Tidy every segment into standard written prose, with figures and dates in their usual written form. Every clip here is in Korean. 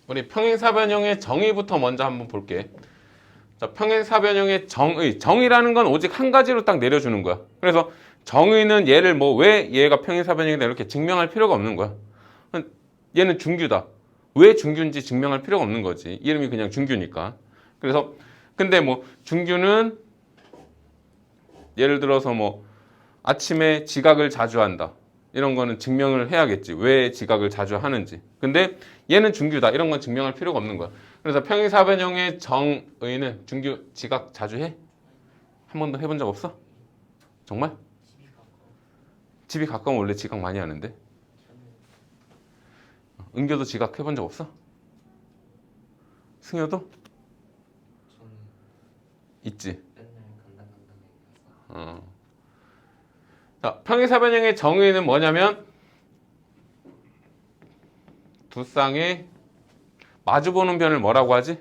우리 평행사변형의 정의부터 먼저 한번 볼게. 자, 평행사변형의 정의. 정의라는 건 오직 한 가지로 딱 내려주는 거야. 그래서 정의는 얘를 뭐 왜 얘가 평행사변형이다 이렇게 증명할 필요가 없는 거야. 얘는 중규다. 왜 중규인지 증명할 필요가 없는 거지. 이름이 그냥 중규니까. 그래서 근데 뭐 중규는 예를 들어서 뭐 아침에 지각을 자주 한다. 이런 거는 증명을 해야겠지. 왜 지각을 자주 하는지. 근데 얘는 중규다. 이런 건 증명할 필요가 없는 거야. 그래서 평행사변형의 정의는 중규 지각 자주 해? 한 번도 해본 적 없어? 정말? 집이 가까우면 원래 지각 많이 하는데. 은교도 지각 해본 적 없어? 승효도? 있지. 자, 평행사변형의 정의는 뭐냐면 두 쌍의 마주보는 변을 뭐라고 하지?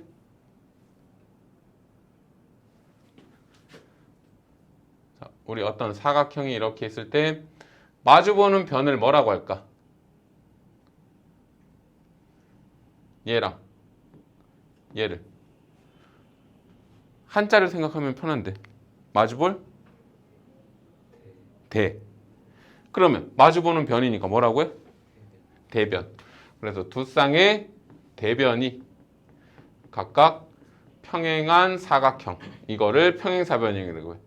자, 우리 어떤 사각형이 이렇게 있을 때 마주보는 변을 뭐라고 할까? 얘랑 얘를 한자를 생각하면 편한데 마주볼? 대. 그러면 마주보는 변이니까 뭐라고 해? 대변. 그래서 두 쌍의 대변이 각각 평행한 사각형. 이거를 평행사변형이라고 해.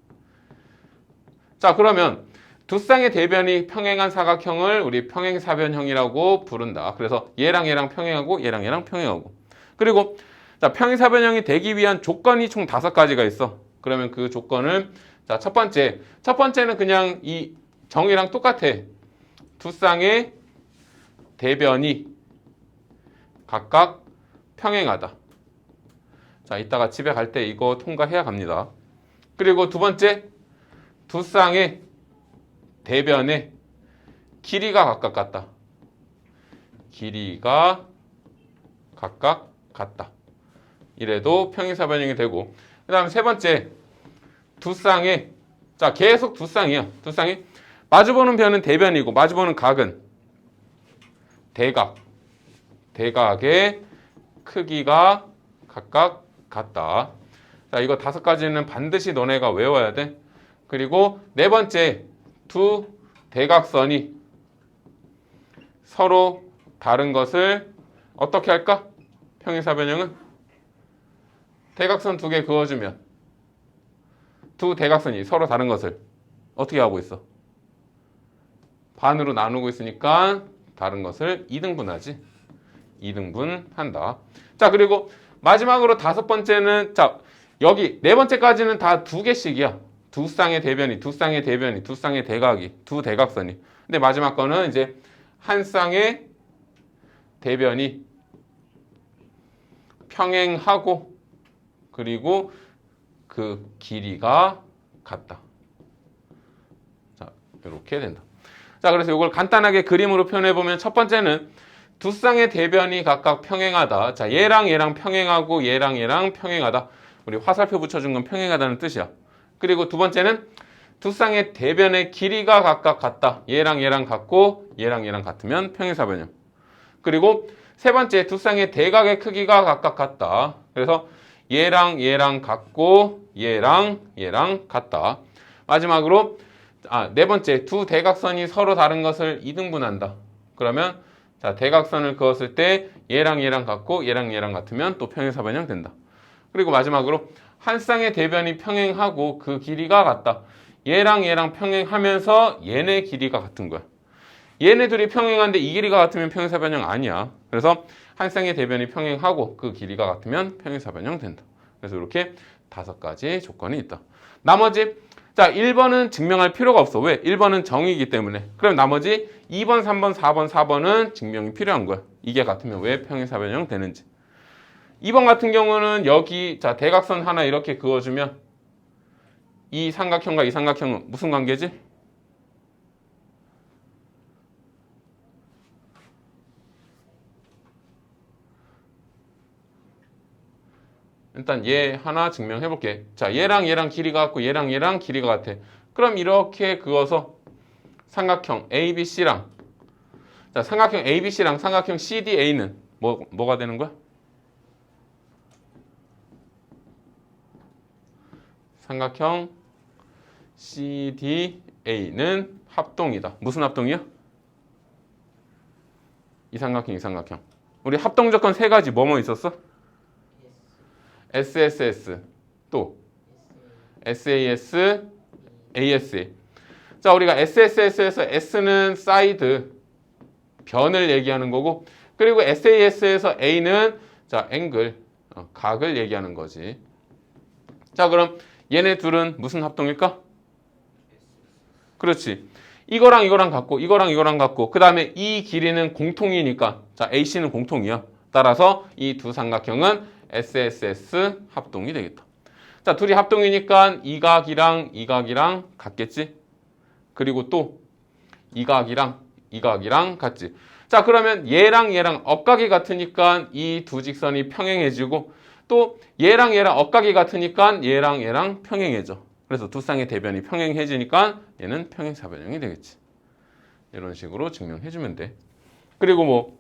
자, 그러면 두 쌍의 대변이 평행한 사각형을 우리 평행사변형이라고 부른다. 그래서 얘랑 얘랑 평행하고 얘랑 얘랑 평행하고. 그리고 자, 평행사변형이 되기 위한 조건이 총 5가지가 있어. 그러면 그 조건을 자, 첫 번째는 그냥 이 정의랑 똑같아. 두 쌍의 대변이 각각 평행하다. 자, 이따가 집에 갈 때 이거 통과해야 갑니다. 그리고 두 번째, 두 쌍의 대변의 길이가 각각 같다. 길이가 각각 같다. 이래도 평행사변형이 되고, 그 다음에 세 번째, 두 쌍의 자, 계속 두 쌍이야. 두 쌍이 마주보는 변은 대변이고 마주보는 각은 대각. 대각의 크기가 각각 같다. 자, 이거 5가지는 반드시 너네가 외워야 돼. 그리고 네 번째, 두 대각선이 서로 다른 것을 어떻게 할까? 평행사변형은 대각선 2개 그어주면 두 대각선이 서로 다른 것을 어떻게 하고 있어? 반으로 나누고 있으니까 다른 것을 2등분하지. 2등분한다. 자, 그리고 마지막으로 5번째는 자, 여기 4번째까지는 다 2개씩이야. 두 쌍의 대변이, 두 쌍의 대변이, 두 쌍의 대각이, 두 대각선이. 근데 마지막 거는 이제 한 쌍의 대변이 평행하고 그리고 그 길이가 같다. 자, 이렇게 된다. 자, 그래서 이걸 간단하게 그림으로 표현해 보면 첫 번째는 두 쌍의 대변이 각각 평행하다. 자, 얘랑 얘랑 평행하고 얘랑 얘랑 평행하다. 우리 화살표 붙여준 건 평행하다는 뜻이야. 그리고 두 번째는 두 쌍의 대변의 길이가 각각 같다. 얘랑 얘랑 같고 얘랑 얘랑 같으면 평행사변형. 그리고 세 번째, 두 쌍의 대각의 크기가 각각 같다. 그래서 얘랑 얘랑 같고 얘랑 얘랑 같다. 마지막으로 네 번째, 두 대각선이 서로 다른 것을 2등분한다. 그러면 자, 대각선을 그었을 때 얘랑 얘랑 같고 얘랑 얘랑 같으면 또 평행사변형 된다. 그리고 마지막으로 한 쌍의 대변이 평행하고 그 길이가 같다. 얘랑 얘랑 평행하면서 얘네 길이가 같은 거야. 얘네 둘이 평행한데 이 길이가 같으면 평행사변형 아니야. 그래서 한 쌍의 대변이 평행하고 그 길이가 같으면 평행사변형 된다. 그래서 이렇게 5가지 조건이 있다. 나머지 자, 1번은 증명할 필요가 없어. 왜? 1번은 정의이기 때문에. 그럼 나머지 2번, 3번, 4번, 4번은 증명이 필요한 거야. 이게 같으면 왜 평행사변형 되는지. 2번 같은 경우는 여기 자, 대각선 하나 이렇게 그어주면 이 삼각형과 이 삼각형은 무슨 관계지? 일단 얘 하나 증명해 볼게. 자, 얘랑 얘랑 길이가 같고 얘랑 얘랑 길이가 같아. 그럼 이렇게 그어서 삼각형 ABC랑 자, 삼각형 ABC랑 삼각형 CDA는 뭐가 되는 거야? 삼각형 CDA는 합동이다. 무슨 합동이야? 이 삼각형, 이 삼각형. 우리 합동 조건 세 가지 뭐뭐 있었어? SSS 또 SAS, ASA. 자, 우리가 SSS에서 S는 사이드, 변을 얘기하는 거고, 그리고 SAS에서 A는 자, 앵글, 각을 얘기하는 거지. 자, 그럼 얘네 둘은 무슨 합동일까? 그렇지. 이거랑 이거랑 같고, 이거랑 이거랑 같고, 그 다음에 이 길이는 공통이니까, 자, AC는 공통이야. 따라서 이 두 삼각형은 SSS 합동이 되겠다. 자, 둘이 합동이니까 이 각이랑 이 각이랑 같겠지? 그리고 또 이 각이랑 이 각이랑 같지? 자, 그러면 얘랑 얘랑 억각이 같으니까 이 두 직선이 평행해지고, 또 얘랑 얘랑 억각이 같으니까 얘랑 얘랑 평행해져. 그래서 두 쌍의 대변이 평행해지니까 얘는 평행사변형이 되겠지. 이런 식으로 증명해주면 돼. 그리고 뭐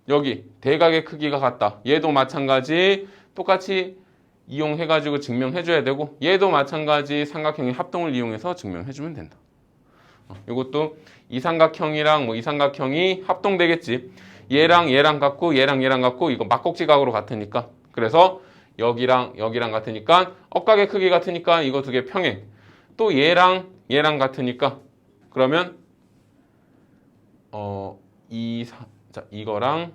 여기 대각의 크기가 같다. 얘도 마찬가지 똑같이 이용해가지고 증명해줘야 되고, 얘도 마찬가지 삼각형의 합동을 이용해서 증명해주면 된다. 이것도 이 삼각형이랑 뭐 이 삼각형이 합동되겠지. 얘랑 얘랑 같고 얘랑 얘랑 같고 이거 막곡지각으로 같으니까. 그래서 여기랑 여기랑 같으니까 억각의 크기 같으니까 이거 두 개 평행. 또 얘랑 얘랑 같으니까 그러면 이거랑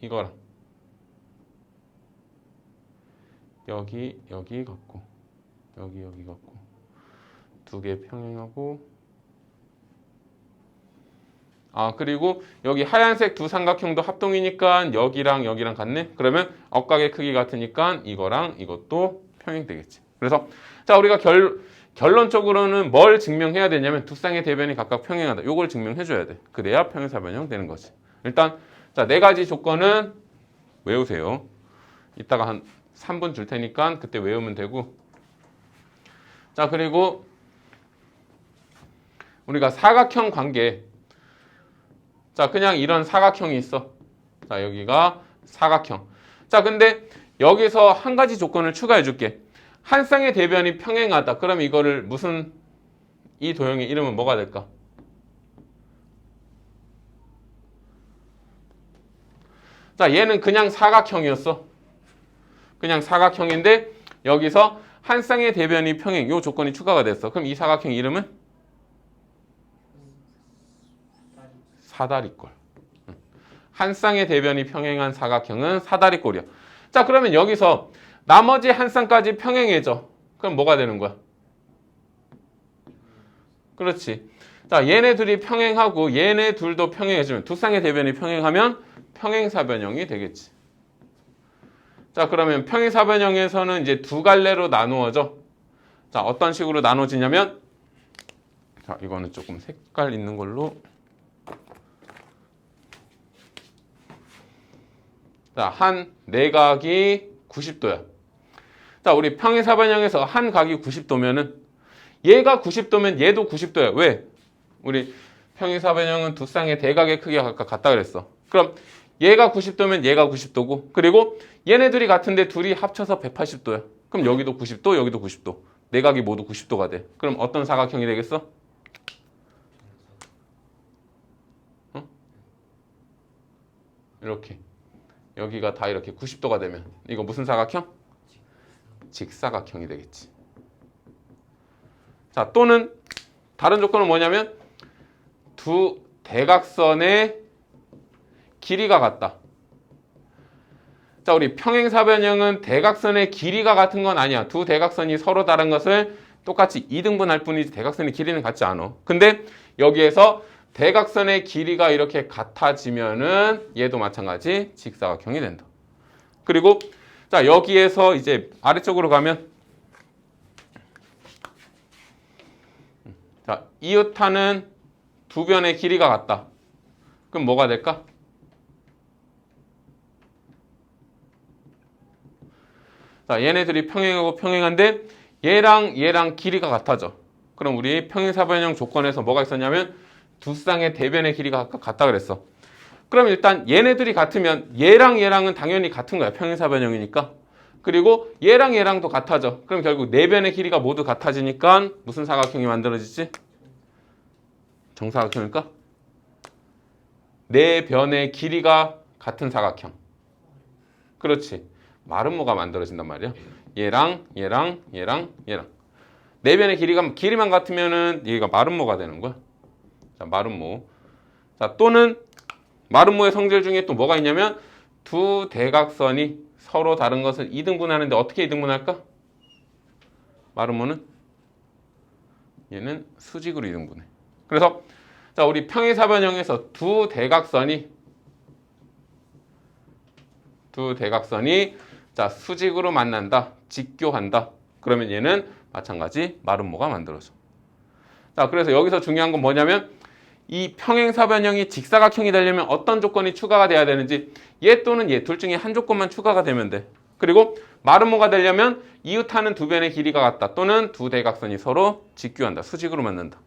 이거랑 여기 여기 같고 여기 여기 같고 두 개 평행하고, 그리고 여기 하얀색 두 삼각형도 합동이니까 여기랑 여기랑 같네. 그러면 억각의 크기 같으니까 이거랑 이것도 평행되겠지. 그래서 자, 우리가 결론적으로는 뭘 증명해야 되냐면 두 쌍의 대변이 각각 평행하다. 요걸 증명해줘야 돼. 그래야 평행사변형 되는 거지. 일단 자, 네 가지 조건은 외우세요. 이따가 한 3분 줄 테니까 그때 외우면 되고, 자, 그리고 우리가 사각형 관계, 자, 그냥 이런 사각형이 있어. 자, 여기가 사각형. 자, 근데 여기서 한 가지 조건을 추가해 줄게. 한 쌍의 대변이 평행하다. 그럼 이거를 무슨, 이 도형의 이름은 뭐가 될까? 자, 얘는 그냥 사각형이었어. 그냥 사각형인데 여기서 한 쌍의 대변이 평행, 요 조건이 추가가 됐어. 그럼 이 사각형 이름은? 사다리꼴. 한 쌍의 대변이 평행한 사각형은 사다리꼴이야. 자, 그러면 여기서 나머지 한 쌍까지 평행해져. 그럼 뭐가 되는 거야? 그렇지. 자, 얘네 둘이 평행하고 얘네 둘도 평행해지면, 두 쌍의 대변이 평행하면 평행사변형이 되겠지. 자, 그러면 평행사변형에서는 이제 두 갈래로 나누어져. 자, 어떤 식으로 나눠지냐면, 자, 이거는 조금 색깔 있는 걸로. 자, 한 내각이 90도야. 자, 우리 평행사변형에서 한 각이 90도면은 얘가 90도면 얘도 90도야. 왜? 우리 평행사변형은 두 쌍의 대각의 크기가 각각 같다 그랬어. 그럼 얘가 90도면 얘가 90도고, 그리고 얘네들이 같은데 둘이 합쳐서 180도야. 그럼 여기도 90도, 여기도 90도. 내각이 모두 90도가 돼. 그럼 어떤 사각형이 되겠어? 이렇게. 여기가 다 이렇게 90도가 되면 이거 무슨 사각형? 직사각형이 되겠지. 자, 또는 다른 조건은 뭐냐면 두 대각선의 길이가 같다. 자, 우리 평행사변형은 대각선의 길이가 같은 건 아니야. 두 대각선이 서로 다른 것을 똑같이 2등분할 뿐이지 대각선의 길이는 같지 않아. 근데 여기에서 대각선의 길이가 이렇게 같아지면은 얘도 마찬가지 직사각형이 된다. 그리고 자, 여기에서 이제 아래쪽으로 가면, 자, 이웃하는 두 변의 길이가 같다. 그럼 뭐가 될까? 자, 얘네들이 평행하고 평행한데 얘랑 얘랑 길이가 같아져. 그럼 우리 평행사변형 조건에서 뭐가 있었냐면 두 쌍의 대변의 길이가 각각 같다 그랬어. 그럼 일단 얘네들이 같으면 얘랑 얘랑은 당연히 같은 거야. 평행사변형이니까. 그리고 얘랑 얘랑도 같아져. 그럼 결국 네 변의 길이가 모두 같아지니까 무슨 사각형이 만들어지지? 정사각형일까? 네 변의 길이가 같은 사각형. 그렇지. 마름모가 만들어진단 말이야. 얘랑 얘랑 얘랑 얘랑. 네 변의 길이만 같으면은 얘가 마름모가 되는 거야. 자, 마름모. 자, 또는 마름모의 성질 중에 또 뭐가 있냐면 두 대각선이 서로 다른 것을 이등분하는데 어떻게 이등분할까? 마름모는 얘는 수직으로 이등분해. 그래서 자, 우리 평행사변형에서 두 대각선이 자, 수직으로 만난다. 직교한다. 그러면 얘는 마찬가지 마름모가 만들어져. 자, 그래서 여기서 중요한 건 뭐냐면 이 평행사변형이 직사각형이 되려면 어떤 조건이 추가가 돼야 되는지 얘 또는 얘 둘 중에 한 조건만 추가가 되면 돼. 그리고 마름모가 되려면 이웃하는 두 변의 길이가 같다. 또는 두 대각선이 서로 직교한다. 수직으로 만난다.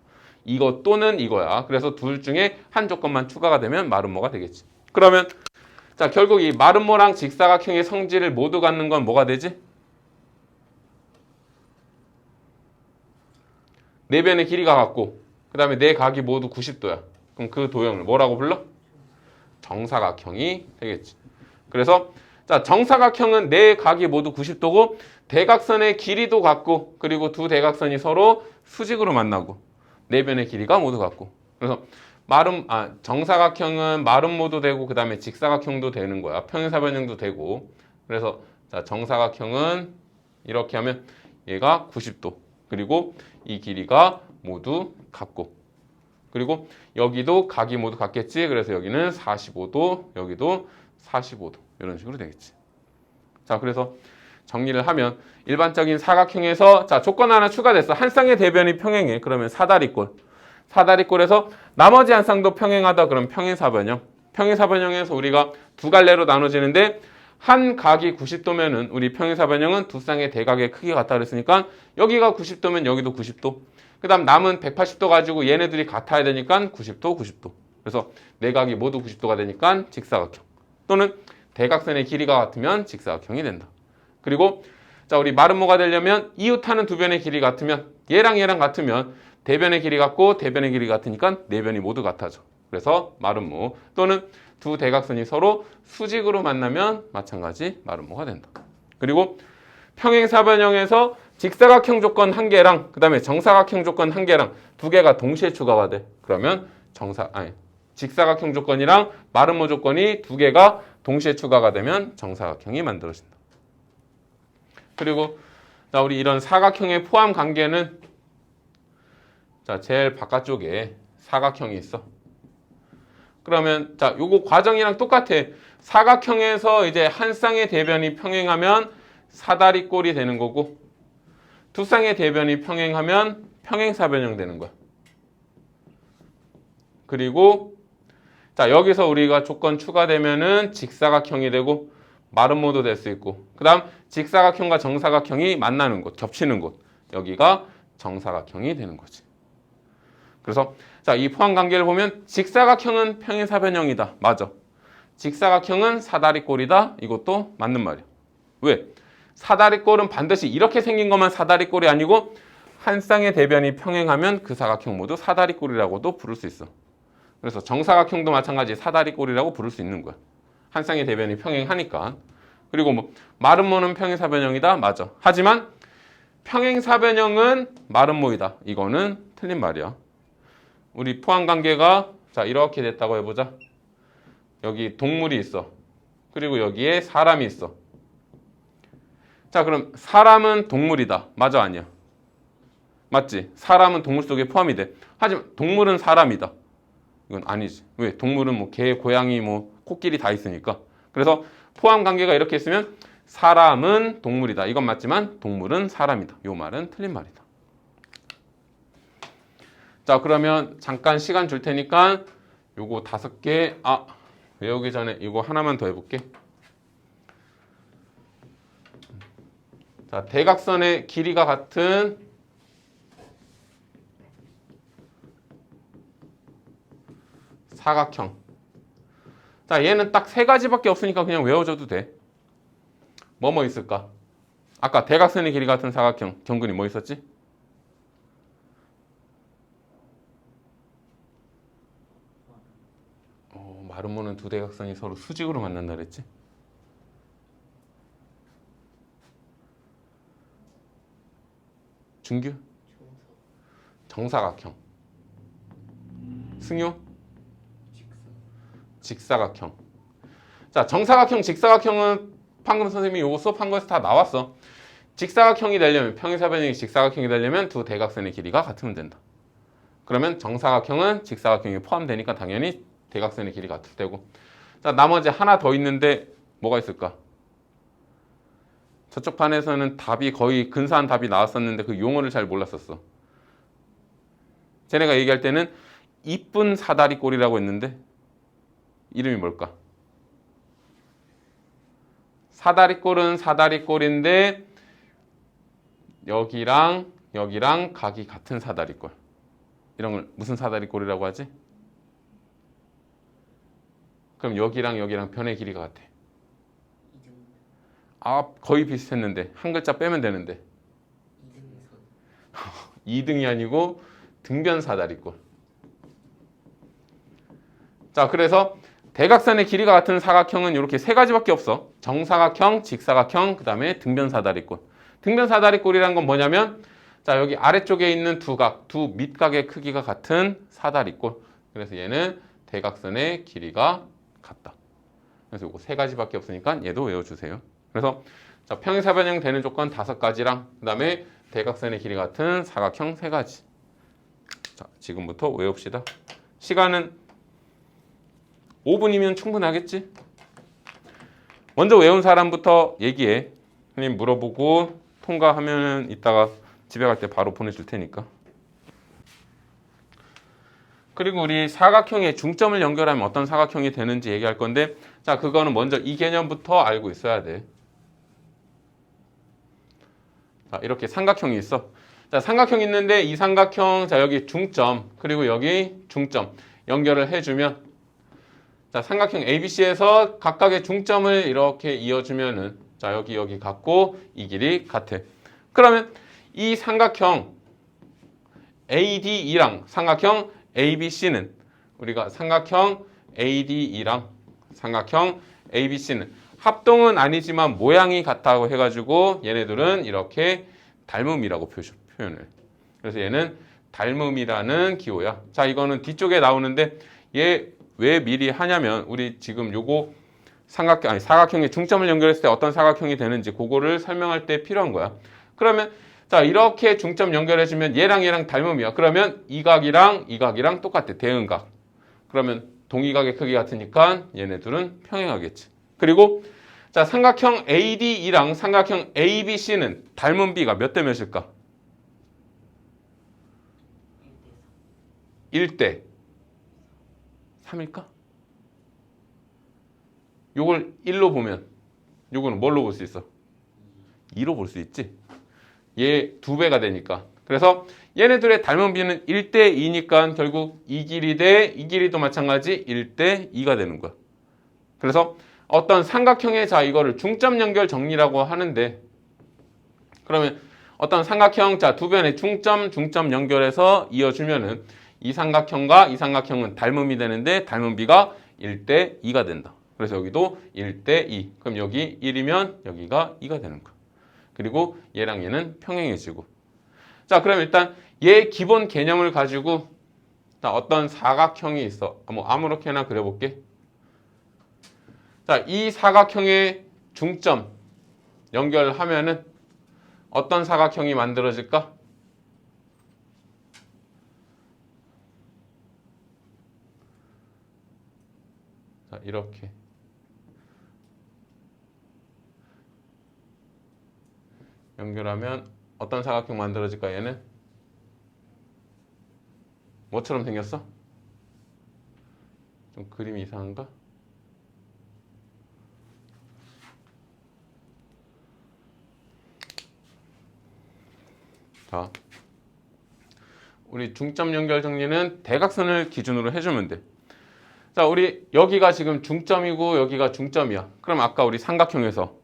이거 또는 이거야. 그래서 둘 중에 한 조건만 추가가 되면 마름모가 되겠지. 그러면 자, 결국 이 마름모랑 직사각형의 성질을 모두 갖는 건 뭐가 되지? 네 변의 길이가 같고 그 다음에 네 각이 모두 90도야. 그럼 그 도형을 뭐라고 불러? 정사각형이 되겠지. 그래서 자, 정사각형은 네 각이 모두 90도고 대각선의 길이도 같고 그리고 두 대각선이 서로 수직으로 만나고 네 변의 길이가 모두 같고 그래서 정사각형은 마름모도 되고 그 다음에 직사각형도 되는 거야. 평행사변형도 되고 그래서 자, 정사각형은 이렇게 하면 얘가 90도 그리고 이 길이가 모두 같고 그리고 여기도 각이 모두 같겠지. 그래서 여기는 45도 여기도 45도 이런 식으로 되겠지. 자, 그래서 정리를 하면 일반적인 사각형에서 자, 조건 하나 추가됐어. 한 쌍의 대변이 평행해. 그러면 사다리꼴. 사다리꼴에서 나머지 한 쌍도 평행하다. 그럼 평행사변형. 평행사변형에서 우리가 두 갈래로 나눠지는데 한 각이 90도면은 우리 평행사변형은 두 쌍의 대각의 크기가 같다 그랬으니까 여기가 90도면 여기도 90도. 그 다음 남은 180도 가지고 얘네들이 같아야 되니까 90도, 90도. 그래서 네 각이 모두 90도가 되니까 직사각형. 또는 대각선의 길이가 같으면 직사각형이 된다. 그리고 자, 우리 마름모가 되려면 이웃하는 두 변의 길이 같으면 얘랑 얘랑 같으면 대변의 길이 같고 대변의 길이 같으니까 네 변이 모두 같아져. 그래서 마름모. 또는 두 대각선이 서로 수직으로 만나면 마찬가지 마름모가 된다. 그리고 평행사변형에서 직사각형 조건 한 개랑 그 다음에 정사각형 조건 한 개랑 두 개가 동시에 추가가 돼. 그러면 직사각형 조건이랑 마름모 조건이 두 개가 동시에 추가가 되면 정사각형이 만들어진다. 그리고 자, 우리 이런 사각형의 포함 관계는 자, 제일 바깥쪽에 사각형이 있어. 그러면 자, 요거 과정이랑 똑같아. 사각형에서 이제 한 쌍의 대변이 평행하면 사다리꼴이 되는 거고 두 쌍의 대변이 평행하면 평행사변형 되는 거야. 그리고 자, 여기서 우리가 조건 추가되면은 직사각형이 되고 마름모도 될 수 있고 그 다음 직사각형과 정사각형이 만나는 곳, 겹치는 곳 여기가 정사각형이 되는 거지. 그래서 자, 이 포함 관계를 보면 직사각형은 평행사변형이다. 맞아. 직사각형은 사다리꼴이다. 이것도 맞는 말이야. 왜? 사다리꼴은 반드시 이렇게 생긴 것만 사다리꼴이 아니고 한 쌍의 대변이 평행하면 그 사각형 모두 사다리꼴이라고도 부를 수 있어. 그래서 정사각형도 마찬가지 사다리꼴이라고 부를 수 있는 거야. 한 쌍의 대변이 평행하니까. 그리고 뭐 마름모는 평행사변형이다. 맞아. 하지만 평행사변형은 마름모이다. 이거는 틀린 말이야. 우리 포함관계가 자, 이렇게 됐다고 해보자. 여기 동물이 있어. 그리고 여기에 사람이 있어. 자, 그럼 사람은 동물이다. 맞아, 아니야? 맞지? 사람은 동물 속에 포함이 돼. 하지만 동물은 사람이다. 이건 아니지. 왜? 동물은 뭐 개, 고양이, 뭐 코끼리 다 있으니까. 그래서 포함 관계가 이렇게 있으면 사람은 동물이다. 이건 맞지만 동물은 사람이다. 이 말은 틀린 말이다. 자, 그러면 잠깐 시간 줄 테니까 요거 5개 외우기 전에 이거 하나만 더 해볼게. 자, 대각선의 길이가 같은 사각형. 자, 얘는 딱 3가지밖에 없으니까 그냥 외워줘도 돼. 뭐뭐 있을까? 아까 대각선의 길이 같은 사각형 경근이 뭐 있었지? 마름모는 두 대각선이 서로 수직으로 만난다 그랬지? 준규? 정사각형. 승효? 직사각형. 자, 정사각형, 직사각형은 방금 선생님이 요거 수업한 거에서 다 나왔어. 직사각형이 되려면, 평행사변형이 직사각형이 되려면 두 대각선의 길이가 같으면 된다. 그러면 정사각형은 직사각형이 포함되니까 당연히 대각선의 길이 같을 테고. 자, 나머지 하나 더 있는데 뭐가 있을까? 저쪽 판에서는 답이 거의 근사한 답이 나왔었는데 그 용어를 잘 몰랐었어. 쟤네가 얘기할 때는 이쁜 사다리꼴이라고 했는데 이름이 뭘까? 사다리꼴은 사다리꼴인데 여기랑 여기랑 각이 같은 사다리꼴. 이런 걸 무슨 사다리꼴이라고 하지? 그럼 여기랑 여기랑 변의 길이가 같아. 아, 거의 비슷했는데 한 글자 빼면 되는데 2등이 아니고 등변 사다리꼴. 자, 그래서 대각선의 길이가 같은 사각형은 이렇게 세 가지밖에 없어. 정사각형, 직사각형, 그 다음에 등변 사다리꼴. 등변 사다리꼴이란 건 뭐냐면 자, 여기 아래쪽에 있는 두 각, 두 밑각의 크기가 같은 사다리꼴. 그래서 얘는 대각선의 길이가 같다. 그래서 이거 세 가지밖에 없으니까 얘도 외워주세요. 그래서 자, 평행사변형 되는 조건 5가지랑 그 다음에 대각선의 길이 같은 사각형 3가지. 자, 지금부터 외웁시다. 시간은 5분이면 충분하겠지? 먼저 외운 사람부터 얘기해. 선생님 물어보고 통과하면 이따가 집에 갈 때 바로 보내줄 테니까. 그리고 우리 사각형의 중점을 연결하면 어떤 사각형이 되는지 얘기할 건데 자, 그거는 먼저 이 개념부터 알고 있어야 돼. 자, 이렇게 삼각형이 있어. 자, 삼각형이 있는데 이 삼각형, 자, 여기 중점, 그리고 여기 중점 연결을 해주면 자, 삼각형 ABC에서 각각의 중점을 이렇게 이어주면은 자, 여기 같고 이 길이 같아. 그러면 이 삼각형 ADE랑 삼각형 ABC는 우리가 삼각형 ADE랑 삼각형 ABC는 합동은 아니지만 모양이 같다고 해가지고 얘네들은 이렇게 닮음이라고 표현을. 그래서 얘는 닮음이라는 기호야. 자, 이거는 뒤쪽에 나오는데 얘 왜 미리 하냐면 우리 지금 요거 사각형의 중점을 연결했을 때 어떤 사각형이 되는지 그거를 설명할 때 필요한 거야. 그러면 자, 이렇게 중점 연결해주면 얘랑 얘랑 닮음이야. 그러면 이 각이랑 이 각이랑 똑같아. 대응각. 그러면 동의각의 크기 같으니까 얘네들은 평행하겠지. 그리고 자, 삼각형 ADE랑 삼각형 ABC는 닮은 비가 몇 대 몇일까? 1대 3일까? 요걸 1로 보면 요거는 뭘로 볼 수 있어? 2로 볼 수 있지. 얘 2배가 되니까. 그래서 얘네들의 닮은 비는 1대 2니까 결국 이 길이 대 이 길이도 마찬가지 1대 2가 되는 거야. 그래서 어떤 삼각형의 자, 이거를 중점 연결 정리라고 하는데 그러면 어떤 삼각형 자, 두 변의 중점 연결해서 이어주면은 이 삼각형과 이 삼각형은 닮음이 되는데 닮은 비가 1대 2가 된다. 그래서 여기도 1대 2. 그럼 여기 1이면 여기가 2가 되는 거야. 그리고 얘랑 얘는 평행해지고. 자, 그럼 일단 얘 기본 개념을 가지고 어떤 사각형이 있어. 뭐 아무렇게나 그려볼게. 자, 이 사각형의 중점 연결하면은 어떤 사각형이 만들어질까? 자, 이렇게. 연결하면 어떤 사각형 만들어질까, 얘는? 뭐처럼 생겼어? 좀 그림이 이상한가? 자, 우리 중점 연결 정리는 대각선을 기준으로 해주면 돼. 자, 우리 여기가 지금 중점이고 여기가 중점이야. 그럼 아까 우리 삼각형에서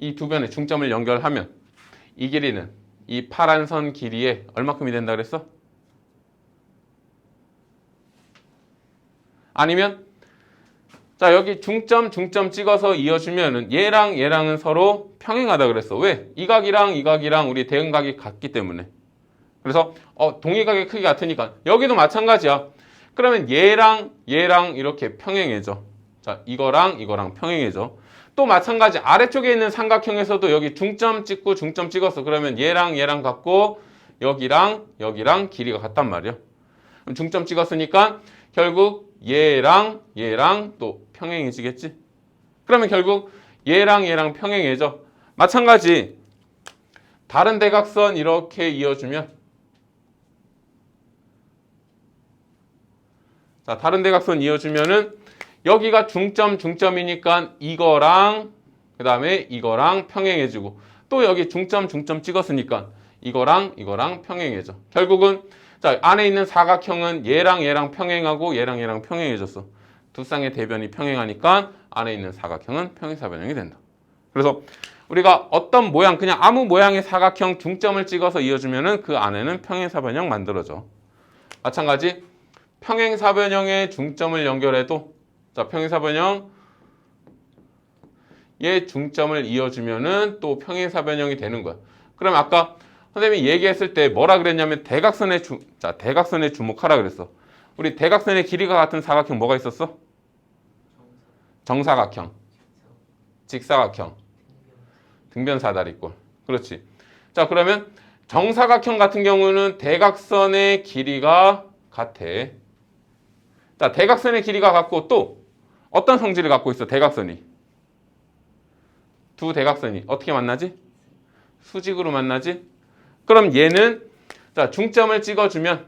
이 두 변의 중점을 연결하면 이 길이는 이 파란 선 길이의 얼마큼이 된다 그랬어? 아니면 자 여기 중점 찍어서 이어주면은 얘랑 얘랑은 서로 평행하다 그랬어. 왜? 이 각이랑 이 각이랑 우리 대응각이 같기 때문에. 그래서 동의각의 크기 같으니까 여기도 마찬가지야. 그러면 얘랑 얘랑 이렇게 평행해져. 자 이거랑 이거랑 평행해져. 또 마찬가지 아래쪽에 있는 삼각형에서도 여기 중점 찍고 중점 찍었어. 그러면 얘랑 얘랑 같고 여기랑 여기랑 길이가 같단 말이야. 그럼 중점 찍었으니까 결국 얘랑 얘랑 또 평행해지겠지. 그러면 결국 얘랑 얘랑 평행해져. 마찬가지 다른 대각선 이렇게 이어주면 자 다른 대각선 이어주면은 여기가 중점이니까 이거랑 그 다음에 이거랑 평행해지고 또 여기 중점 찍었으니까 이거랑 이거랑 평행해져. 결국은 자 안에 있는 사각형은 얘랑 얘랑 평행하고 얘랑 얘랑 평행해졌어. 두 쌍의 대변이 평행하니까 안에 있는 사각형은 평행사변형이 된다. 그래서 우리가 어떤 모양 그냥 아무 모양의 사각형 중점을 찍어서 이어주면은 그 안에는 평행사변형 만들어져. 마찬가지 평행사변형의 중점을 연결해도 자 평행사변형 얘 중점을 이어주면은 또 평행사변형이 되는 거야. 그럼 아까 선생님이 얘기했을 때 뭐라 그랬냐면 대각선에 주목하라 그랬어. 우리 대각선의 길이가 같은 사각형 뭐가 있었어? 정사각형, 직사각형, 등변사다리꼴. 그렇지. 자 그러면 정사각형 같은 경우는 대각선의 길이가 같아. 자 대각선의 길이가 같고 또 어떤 성질을 갖고 있어? 대각선이. 두 대각선이 어떻게 만나지? 수직으로 만나지? 그럼 얘는 자 중점을 찍어주면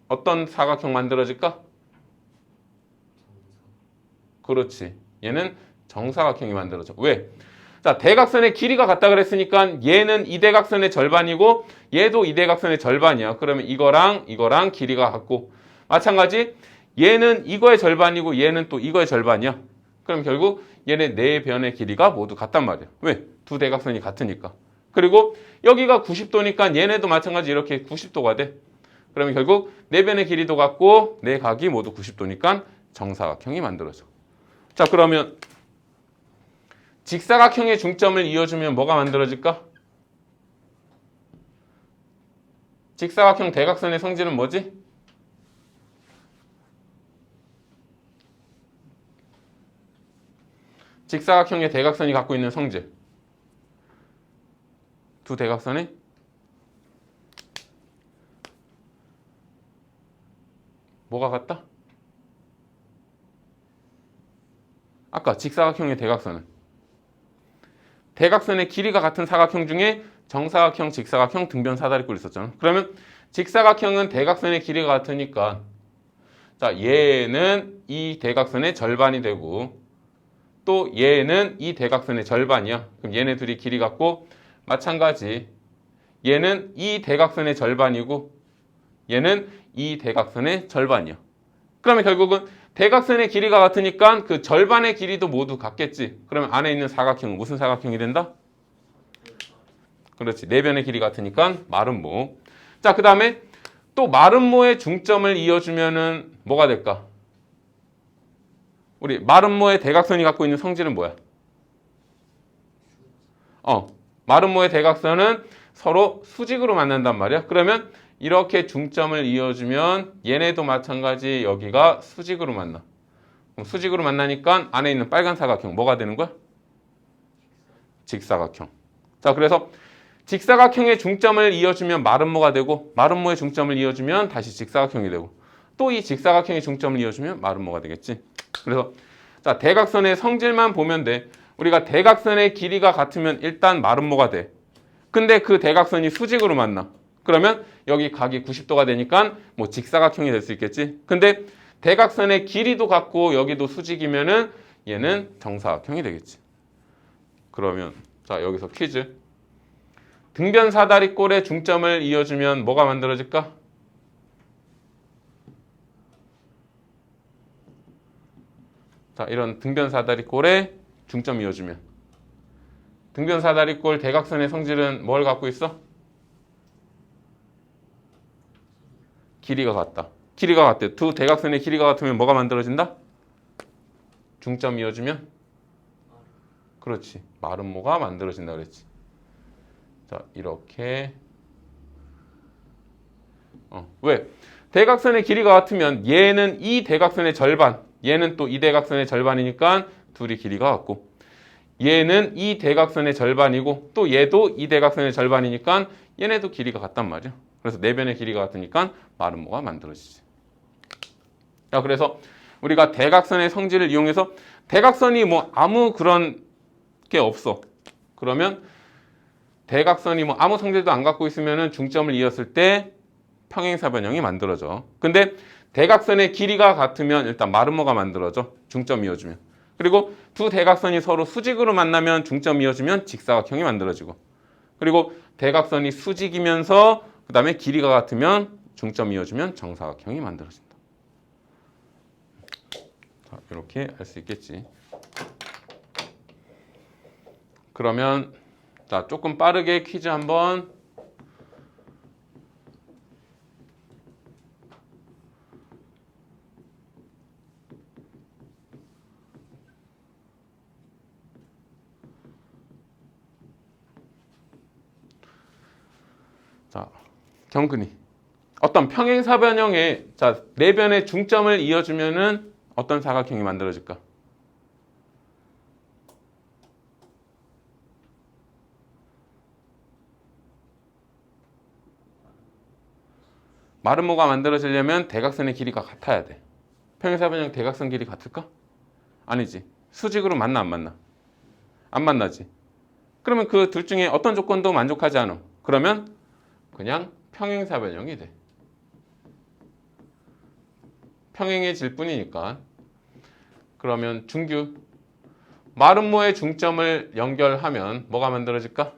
어떤 사각형 만들어질까? 그렇지. 얘는 정사각형이 만들어져. 왜? 자 대각선의 길이가 같다 그랬으니까 얘는 이 대각선의 절반이고 얘도 이 대각선의 절반이야. 그러면 이거랑 이거랑 길이가 같고 마찬가지 얘는 이거의 절반이고 얘는 또 이거의 절반이야. 그럼 결국 얘네 네 변의 길이가 모두 같단 말이야. 왜? 두 대각선이 같으니까. 그리고 여기가 90도니까 얘네도 마찬가지 이렇게 90도가 돼. 그러면 결국 네 변의 길이도 같고 네 각이 모두 90도니까 정사각형이 만들어져. 자 그러면 직사각형의 중점을 이어주면 뭐가 만들어질까? 직사각형 대각선의 성질은 뭐지? 직사각형의 대각선이 갖고 있는 성질. 두 대각선의 뭐가 같다? 아까 직사각형의 대각선은 대각선의 길이가 같은 사각형 중에 정사각형, 직사각형, 등변 사다리꼴 있었잖아. 그러면 직사각형은 대각선의 길이가 같으니까 자 얘는 이 대각선의 절반이 되고 또 얘는 이 대각선의 절반이야. 그럼 얘네 둘이 길이 같고 마찬가지 얘는 이 대각선의 절반이고 얘는 이 대각선의 절반이야. 그러면 결국은 대각선의 길이가 같으니까 그 절반의 길이도 모두 같겠지. 그러면 안에 있는 사각형은 무슨 사각형이 된다? 그렇지. 네 변의 길이 같으니까 마름모. 자, 그 다음에 또 마름모의 중점을 이어주면은 뭐가 될까? 우리 마름모의 대각선이 갖고 있는 성질은 뭐야? 마름모의 대각선은 서로 수직으로 만난단 말이야. 그러면 이렇게 중점을 이어주면 얘네도 마찬가지 여기가 수직으로 만나. 그럼 수직으로 만나니까 안에 있는 빨간 사각형 뭐가 되는 거야? 직사각형. 자, 그래서 직사각형의 중점을 이어주면 마름모가 되고 마름모의 중점을 이어주면 다시 직사각형이 되고 또 이 직사각형의 중점을 이어주면 마름모가 되겠지. 그래서 자 대각선의 성질만 보면 돼. 우리가 대각선의 길이가 같으면 일단 마름모가 돼. 근데 그 대각선이 수직으로 만나. 그러면 여기 각이 90도가 되니까 뭐 직사각형이 될 수 있겠지. 근데 대각선의 길이도 같고 여기도 수직이면은 얘는 정사각형이 되겠지. 그러면 자 여기서 퀴즈. 등변 사다리꼴의 중점을 이어주면 뭐가 만들어질까? 자, 이런 등변 사다리꼴의 중점 이어주면. 등변 사다리꼴 대각선의 성질은 뭘 갖고 있어? 길이가 같다. 길이가 같대. 두 대각선의 길이가 같으면 뭐가 만들어진다? 중점 이어주면? 그렇지. 마름모가 만들어진다 그랬지. 자, 이렇게. 왜? 대각선의 길이가 같으면 얘는 이 대각선의 절반, 얘는 또 이 대각선의 절반이니까 둘이 길이가 같고, 얘는 이 대각선의 절반이고 또 얘도 이 대각선의 절반이니까 얘네도 길이가 같단 말이야. 그래서 네 변의 길이가 같으니까 마름모가 만들어지지. 자, 그래서 우리가 대각선의 성질을 이용해서 대각선이 뭐 아무 그런 게 없어. 그러면 대각선이 뭐 아무 성질도 안 갖고 있으면은 중점을 이었을 때 평행사변형이 만들어져. 근데 대각선의 길이가 같으면 일단 마름모가 만들어져. 중점 이어주면. 그리고 두 대각선이 서로 수직으로 만나면 중점 이어주면 직사각형이 만들어지고. 그리고 대각선이 수직이면서 그 다음에 길이가 같으면 중점 이어주면 정사각형이 만들어진다. 자, 이렇게 알 수 있겠지. 그러면 자, 조금 빠르게 퀴즈 한번. 자, 경근이 어떤 평행사변형에 자, 네 변의 중점을 이어주면은 어떤 사각형이 만들어질까? 마름모가 만들어지려면 대각선의 길이가 같아야 돼. 평행사변형 대각선 길이 같을까? 아니지. 수직으로 만나 안 만나? 안 만나지. 그러면 그 둘 중에 어떤 조건도 만족하지 않아. 그러면 그냥 평행사변형이 돼. 평행해질 뿐이니까. 그러면 중규 마름모의 중점을 연결하면 뭐가 만들어질까?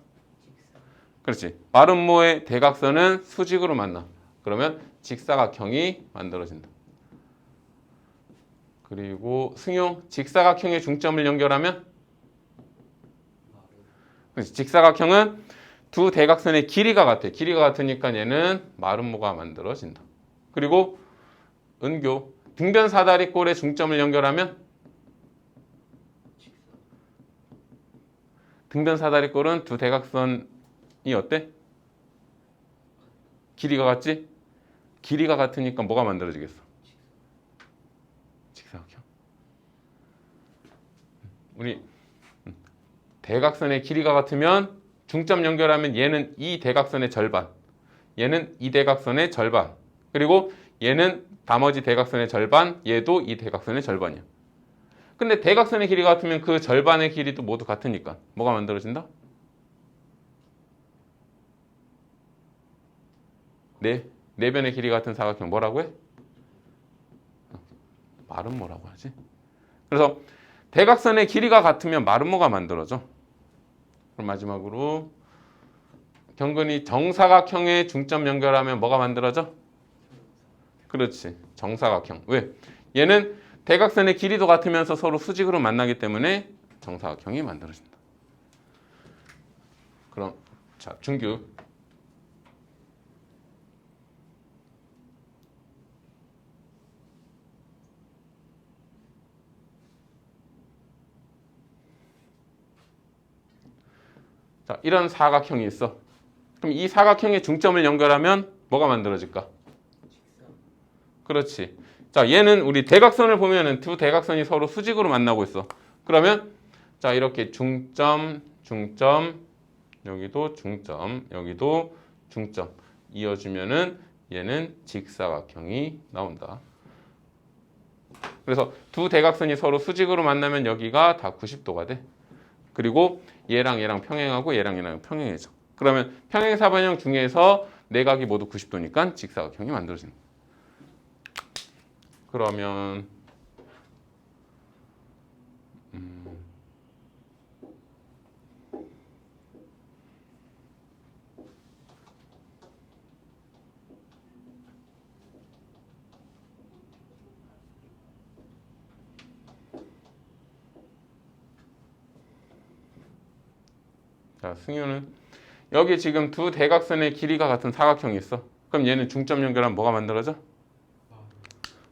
그렇지. 마름모의 대각선은 수직으로 만나. 그러면 직사각형이 만들어진다. 그리고 승용 직사각형의 중점을 연결하면 그렇지. 직사각형은 두 대각선의 길이가 같아. 길이가 같으니까 얘는 마름모가 만들어진다. 그리고 은교 등변 사다리꼴의 중점을 연결하면 등변 사다리꼴은 두 대각선이 어때? 길이가 같지? 길이가 같으니까 뭐가 만들어지겠어? 직사각형. 우리 대각선의 길이가 같으면 중점 연결하면 얘는 이 대각선의 절반, 얘는 이 대각선의 절반, 그리고 얘는 나머지 대각선의 절반, 얘도 이 대각선의 절반이야. 근데 대각선의 길이가 같으면 그 절반의 길이도 모두 같으니까 뭐가 만들어진다? 네 변의 길이 같은 사각형 뭐라고 해? 마름모라고 하지. 그래서 대각선의 길이가 같으면 마름모가 만들어져. 그럼 마지막으로 경근이 정사각형의 중점 연결하면 뭐가 만들어져? 그렇지. 정사각형. 왜? 얘는 대각선의 길이도 같으면서 서로 수직으로 만나기 때문에 정사각형이 만들어진다. 그럼 자, 준규. 자, 이런 사각형이 있어. 그럼 이 사각형의 중점을 연결하면 뭐가 만들어질까? 그렇지. 자, 얘는 우리 대각선을 보면은 두 대각선이 서로 수직으로 만나고 있어. 그러면 자, 이렇게 중점, 중점, 여기도 중점, 여기도 중점 이어주면은 얘는 직사각형이 나온다. 그래서 두 대각선이 서로 수직으로 만나면 여기가 다 90도가 돼. 그리고 얘랑 얘랑 평행하고 얘랑 얘랑 평행해져. 그러면 평행사변형 중에서 네 각이 모두 90도니까 직사각형이 만들어진다. 그러면 자, 승유는 여기 지금 두 대각선의 길이가 같은 사각형이 있어. 그럼 얘는 중점 연결하면 뭐가 만들어져?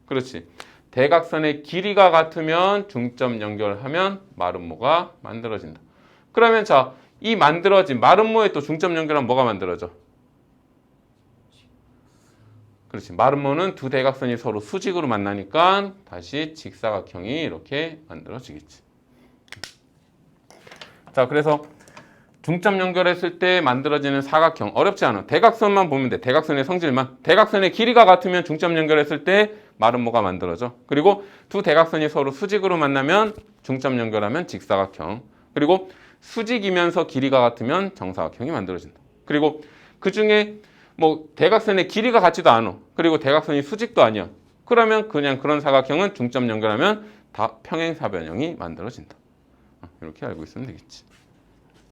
그렇지. 대각선의 길이가 같으면 중점 연결하면 마름모가 만들어진다. 그러면 자, 이 만들어진 마름모에 또 중점 연결하면 뭐가 만들어져? 그렇지. 마름모는 두 대각선이 서로 수직으로 만나니까 다시 직사각형이 이렇게 만들어지겠지. 자, 그래서 중점 연결했을 때 만들어지는 사각형 어렵지 않아. 대각선만 보면 돼. 대각선의 성질만. 대각선의 길이가 같으면 중점 연결했을 때 마름모가 만들어져. 그리고 두 대각선이 서로 수직으로 만나면 중점 연결하면 직사각형. 그리고 수직이면서 길이가 같으면 정사각형이 만들어진다. 그리고 그 중에 뭐 대각선의 길이가 같지도 않아. 그리고 대각선이 수직도 아니야. 그러면 그냥 그런 사각형은 중점 연결하면 다 평행사변형이 만들어진다. 이렇게 알고 있으면 되겠지.